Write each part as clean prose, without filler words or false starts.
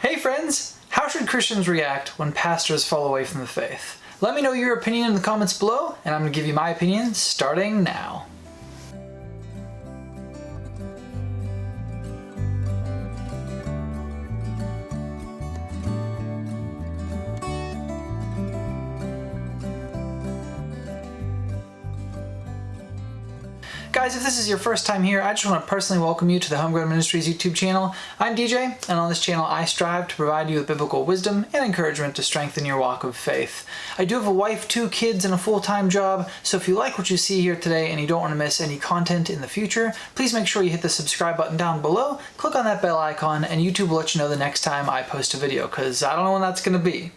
Hey friends! How should Christians react when pastors fall away from the faith? Let me know your opinion in the comments below, and I'm going to give you my opinion starting now. Guys, if this is your first time here, I just want to personally welcome you to the HomeGrown Ministries YouTube channel. I'm DJ, and on this channel I strive to provide you with biblical wisdom and encouragement to strengthen your walk of faith. I do have a wife, 2 kids, and a full-time job, so if you like what you see here today and you don't want to miss any content in the future, please make sure you hit the subscribe button down below, click on that bell icon, and YouTube will let you know the next time I post a video, because I don't know when that's going to be.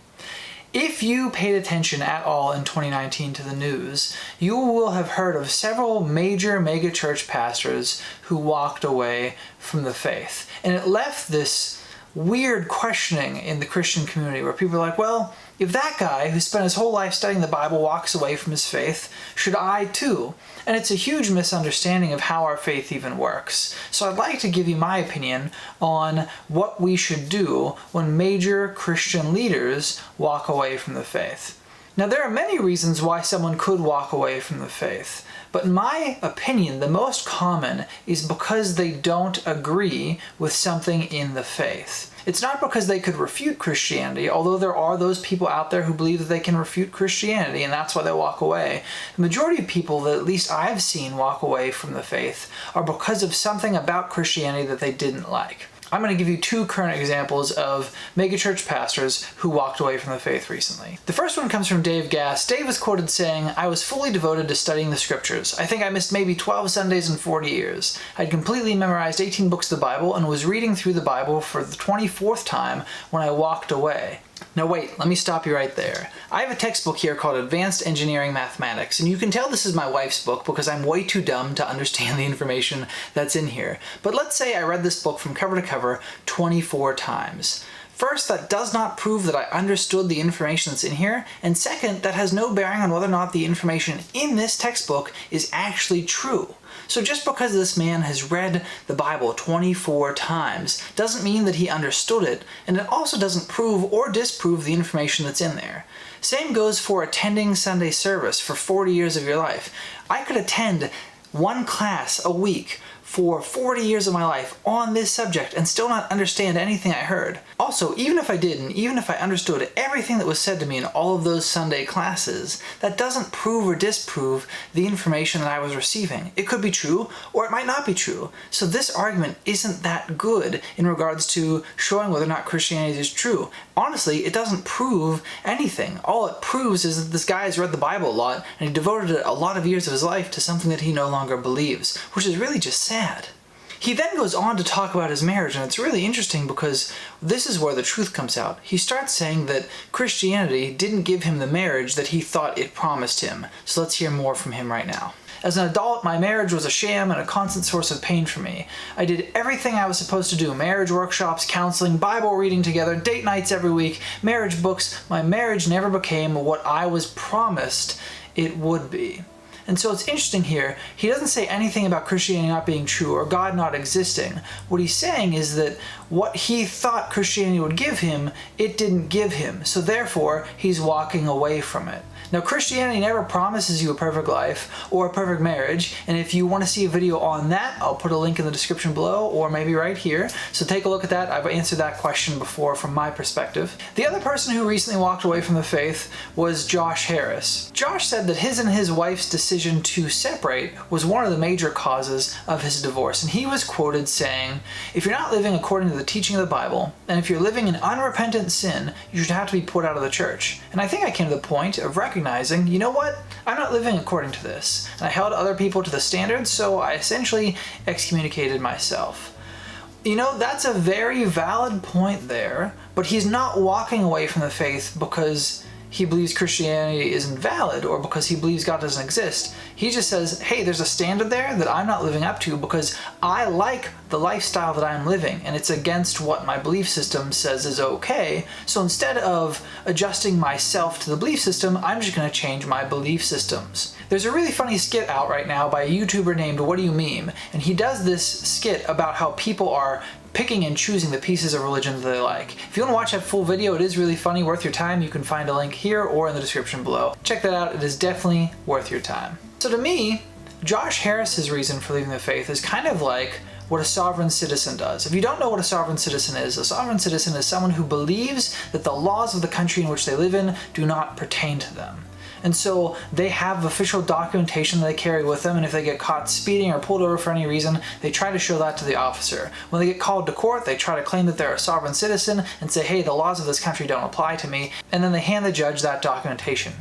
If you paid attention at all in 2019 to the news, you will have heard of several major megachurch pastors who walked away from the faith. And it left this weird questioning in the Christian community where people are like, well, if that guy who spent his whole life studying the Bible walks away from his faith, should I too? And it's a huge misunderstanding of how our faith even works. So I'd like to give you my opinion on what we should do when major Christian leaders walk away from the faith. Now, there are many reasons why someone could walk away from the faith, but in my opinion, the most common is because they don't agree with something in the faith. It's not because they could refute Christianity, although there are those people out there who believe that they can refute Christianity, and that's why they walk away. The majority of people that at least I've seen walk away from the faith are because of something about Christianity that they didn't like. I'm going to give you 2 current examples of megachurch pastors who walked away from the faith recently. The first one comes from Dave Gass. Dave was quoted saying, "I was fully devoted to studying the scriptures. I think I missed maybe 12 Sundays in 40 years. I'd completely memorized 18 books of the Bible and was reading through the Bible for the 24th time when I walked away." Now wait, let me stop you right there. I have a textbook here called Advanced Engineering Mathematics, and you can tell this is my wife's book because I'm way too dumb to understand the information that's in here. But let's say I read this book from cover to cover 24 times. First, that does not prove that I understood the information that's in here, and second, that has no bearing on whether or not the information in this textbook is actually true. So just because this man has read the Bible 24 times doesn't mean that he understood it, and it also doesn't prove or disprove the information that's in there. Same goes for attending Sunday service for 40 years of your life. I could attend 1 class a week for 40 years of my life on this subject and still not understand anything I heard. Also, even if I did, and even if I understood everything that was said to me in all of those Sunday classes, that doesn't prove or disprove the information that I was receiving. It could be true, or it might not be true. So this argument isn't that good in regards to showing whether or not Christianity is true. Honestly, it doesn't prove anything. All it proves is that this guy has read the Bible a lot, and he devoted a lot of years of his life to something that he no longer believes, which is really just sad. He then goes on to talk about his marriage, and it's really interesting because this is where the truth comes out. He starts saying that Christianity didn't give him the marriage that he thought it promised him. So let's hear more from him right now. "As an adult, my marriage was a sham and a constant source of pain for me. I did everything I was supposed to do: marriage workshops, counseling, Bible reading together, date nights every week, marriage books. My marriage never became what I was promised it would be." And so it's interesting here, he doesn't say anything about Christianity not being true or God not existing. What he's saying is that what he thought Christianity would give him, it didn't give him. So therefore, he's walking away from it. Now, Christianity never promises you a perfect life or a perfect marriage, and if you want to see a video on that, I'll put a link in the description below or maybe right here. So take a look at that. I've answered that question before from my perspective. The other person who recently walked away from the faith was Josh Harris. Josh said that his and his wife's decision to separate was one of the major causes of his divorce, and he was quoted saying, "If you're not living according to the teaching of the Bible, and if you're living in unrepentant sin, you should have to be put out of the church." And I think I came to the point of recognizing, you know what, I'm not living according to this. And I held other people to the standards, so I essentially excommunicated myself. You know, that's a very valid point there, but he's not walking away from the faith because he believes Christianity isn't valid or because he believes God doesn't exist. He just says, hey, there's a standard there that I'm not living up to because I like the lifestyle that I'm living and it's against what my belief system says is okay. So instead of adjusting myself to the belief system, I'm just going to change my belief systems. There's a really funny skit out right now by a YouTuber named What Do You Meme? And he does this skit about how people are picking and choosing the pieces of religion that they like. If you want to watch that full video, it is really funny, worth your time. You can find a link here or in the description below. Check that out. It is definitely worth your time. So to me, Josh Harris's reason for leaving the faith is kind of like what a sovereign citizen does. If you don't know what a sovereign citizen is, a sovereign citizen is someone who believes that the laws of the country in which they live in do not pertain to them. And so they have official documentation that they carry with them, and if they get caught speeding or pulled over for any reason, they try to show that to the officer. When they get called to court, they try to claim that they're a sovereign citizen and say, hey, the laws of this country don't apply to me, and then they hand the judge that documentation.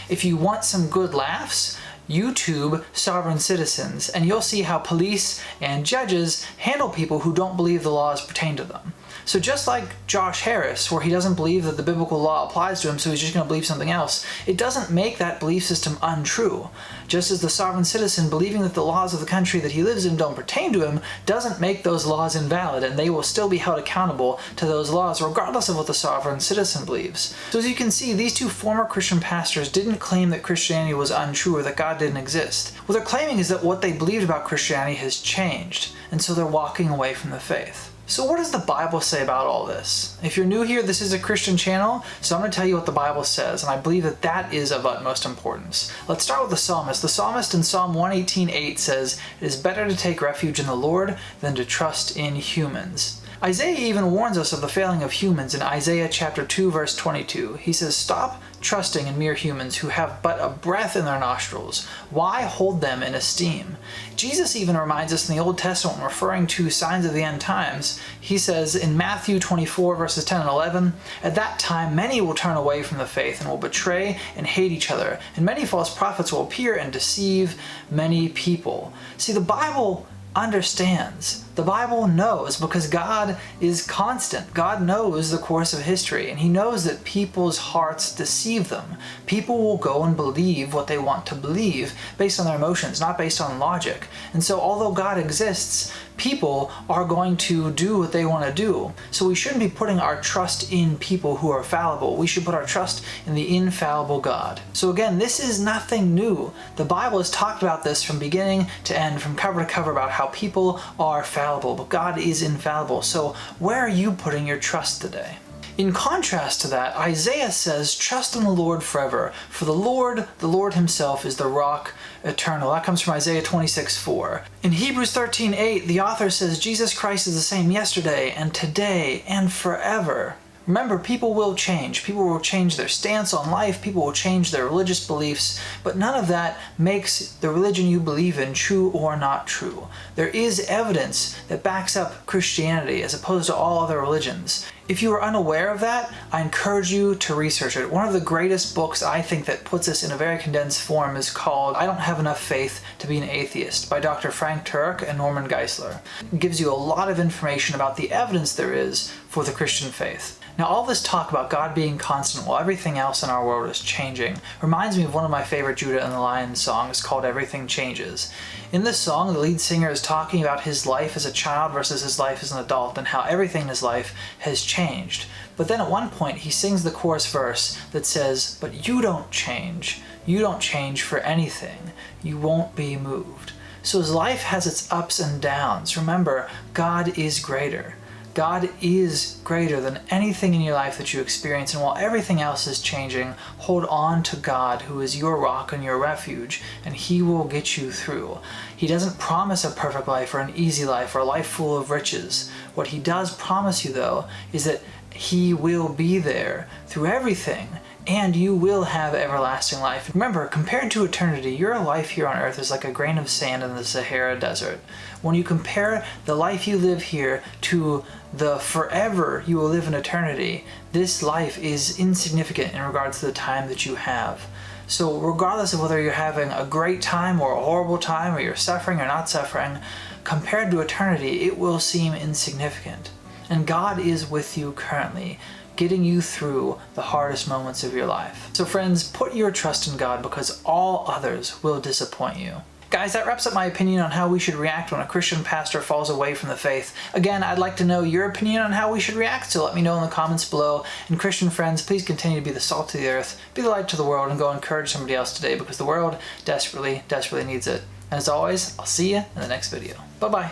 If you want some good laughs, YouTube sovereign citizens, and you'll see how police and judges handle people who don't believe the laws pertain to them. So just like Josh Harris, where he doesn't believe that the biblical law applies to him, so he's just going to believe something else, it doesn't make that belief system untrue. Just as the sovereign citizen believing that the laws of the country that he lives in don't pertain to him doesn't make those laws invalid, and they will still be held accountable to those laws regardless of what the sovereign citizen believes. So as you can see, these two former Christian pastors didn't claim that Christianity was untrue or that God didn't exist. What they're claiming is that what they believed about Christianity has changed, and so they're walking away from the faith. So what does the Bible say about all this? If you're new here, this is a Christian channel, so I'm going to tell you what the Bible says, and I believe that that is of utmost importance. Let's start with the psalmist. The psalmist in Psalm 118:8 says, "It is better to take refuge in the Lord than to trust in humans." Isaiah even warns us of the failing of humans in Isaiah chapter 2 verse 22. He says, "Stop trusting in mere humans who have but a breath in their nostrils. Why hold them in esteem?" Jesus even reminds us in the Old Testament, when referring to signs of the end times, he says in Matthew 24 verses 10 and 11, "At that time many will turn away from the faith and will betray and hate each other, and many false prophets will appear and deceive many people." See, the Bible understands. The Bible knows, because God is constant. God knows the course of history, and he knows that people's hearts deceive them. People will go and believe what they want to believe based on their emotions, not based on logic. And so although God exists, people are going to do what they want to do. So we shouldn't be putting our trust in people who are fallible. We should put our trust in the infallible God. So again, this is nothing new. The Bible has talked about this from beginning to end, from cover to cover, about how people are fallible, but God is infallible. So where are you putting your trust today? In contrast to that, Isaiah says, "Trust in the Lord forever, for the Lord himself is the rock eternal." That comes from Isaiah 26:4. In Hebrews 13:8, the author says, "Jesus Christ is the same yesterday and today and forever." Remember, people will change. People will change their stance on life. People will change their religious beliefs, but none of that makes the religion you believe in true or not true. There is evidence that backs up Christianity as opposed to all other religions. If you are unaware of that, I encourage you to research it. One of the greatest books, I think, that puts this in a very condensed form is called "I Don't Have Enough Faith to Be an Atheist" by Dr. Frank Turek and Norman Geisler. It gives you a lot of information about the evidence there is for the Christian faith. Now, all this talk about God being constant while everything else in our world is changing reminds me of one of my favorite Judah and the Lion songs called "Everything Changes." In this song, the lead singer is talking about his life as a child versus his life as an adult, and how everything in his life has changed. But then at one point, he sings the chorus verse that says, "But you don't change. You don't change for anything. You won't be moved." So as life has its ups and downs, remember, God is greater. God is greater than anything in your life that you experience, and while everything else is changing, hold on to God, who is your rock and your refuge, and he will get you through. He doesn't promise a perfect life or an easy life or a life full of riches. What he does promise you, though, is that he will be there through everything, and you will have everlasting life. Remember, compared to eternity, your life here on earth is like a grain of sand in the Sahara Desert. When you compare the life you live here to the forever you will live in eternity, this life is insignificant in regards to the time that you have. So regardless of whether you're having a great time or a horrible time, or you're suffering or not suffering, compared to eternity, it will seem insignificant. And God is with you currently, getting you through the hardest moments of your life. So friends, put your trust in God, because all others will disappoint you. Guys, that wraps up my opinion on how we should react when a Christian pastor falls away from the faith. Again, I'd like to know your opinion on how we should react, so let me know in the comments below. And Christian friends, please continue to be the salt of the earth, be the light to the world, and go encourage somebody else today, because the world desperately, desperately needs it. And as always, I'll see you in the next video. Bye-bye.